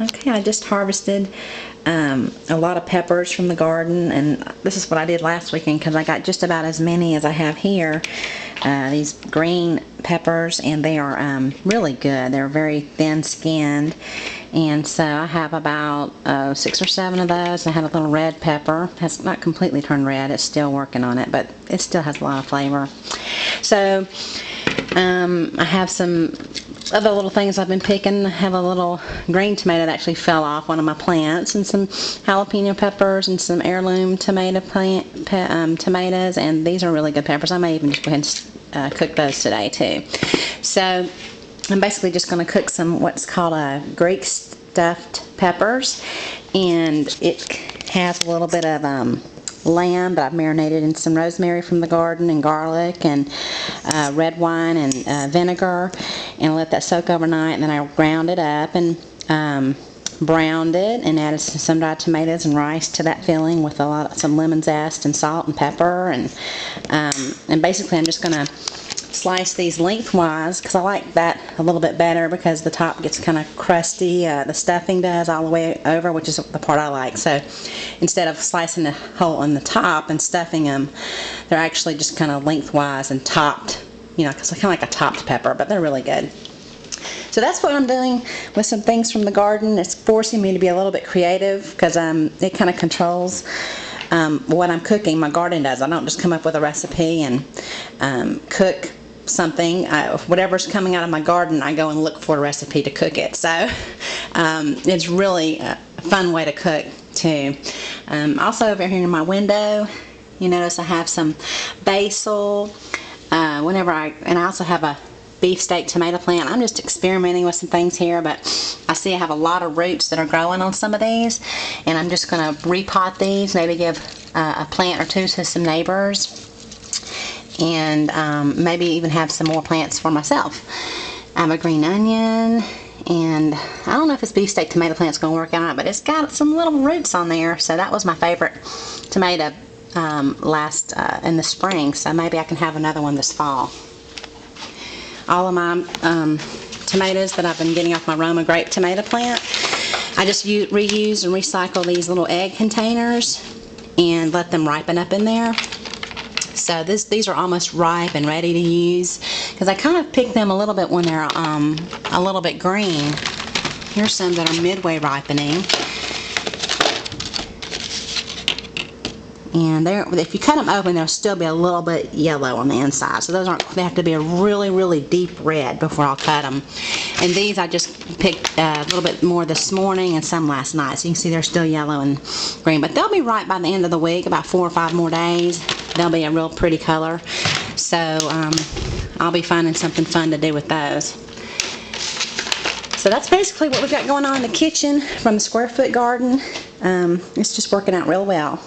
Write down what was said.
Okay, I just harvested a lot of peppers from the garden, and this is what I did last weekend because I got just about as many as I have here. These green peppers, and they are really good. They're very thin-skinned, and so I have about 6 or 7 of those. I have a little red pepper. It has not completely turned red. It's still working on it, but it still has a lot of flavor. So I have some other little things I've been picking. I have a little green tomato that actually fell off one of my plants, and some jalapeno peppers, and some heirloom tomatoes, and these are really good peppers. I may even just go ahead and cook those today too. So I'm basically just going to cook some what's called Greek stuffed peppers, and it has a little bit of lamb that I've marinated in some rosemary from the garden, and garlic, and red wine, and vinegar, and I let that soak overnight, and then I ground it up and browned it, and added some dried tomatoes and rice to that filling with some lemon zest and salt and pepper, and basically I'm just going to slice these lengthwise because I like that a little bit better because the top gets kind of crusty. The stuffing does all the way over, which is the part I like. So instead of slicing the hole in the top and stuffing them, they're actually just kind of lengthwise and topped, you know, because they're kind of like a topped pepper, but they're really good. So that's what I'm doing with some things from the garden. It's forcing me to be a little bit creative because it kind of controls what I'm cooking. My garden does. I don't just come up with a recipe and cook something. Whatever's coming out of my garden, I go and look for a recipe to cook it. So it's really a fun way to cook too. Also over here in my window, you notice I have some basil. And I also have a beefsteak tomato plant. I'm just experimenting with some things here, but I see I have a lot of roots that are growing on some of these, and I'm just going to repot these, maybe give a plant or two to some neighbors, and maybe even have some more plants for myself. I have a green onion, and I don't know if this beefsteak tomato plant's going to work out or not, but it's got some little roots on there, so that was my favorite tomato last in the spring, so maybe I can have another one this fall. All of my tomatoes that I've been getting off my Roma grape tomato plant, I just reuse and recycle these little egg containers and let them ripen up in there. So these are almost ripe and ready to use because I kind of pick them a little bit when they're a little bit green. Here's some that are midway ripening. And if you cut them open, they'll still be a little bit yellow on the inside. So they have to be a really, really deep red before I'll cut them. And these I just picked a little bit more this morning and some last night. So you can see they're still yellow and green. But they'll be ripe by the end of the week, about 4 or 5 more days. They'll be a real pretty color. So I'll be finding something fun to do with those. So that's basically what we've got going on in the kitchen from the square foot garden. It's just working out real well.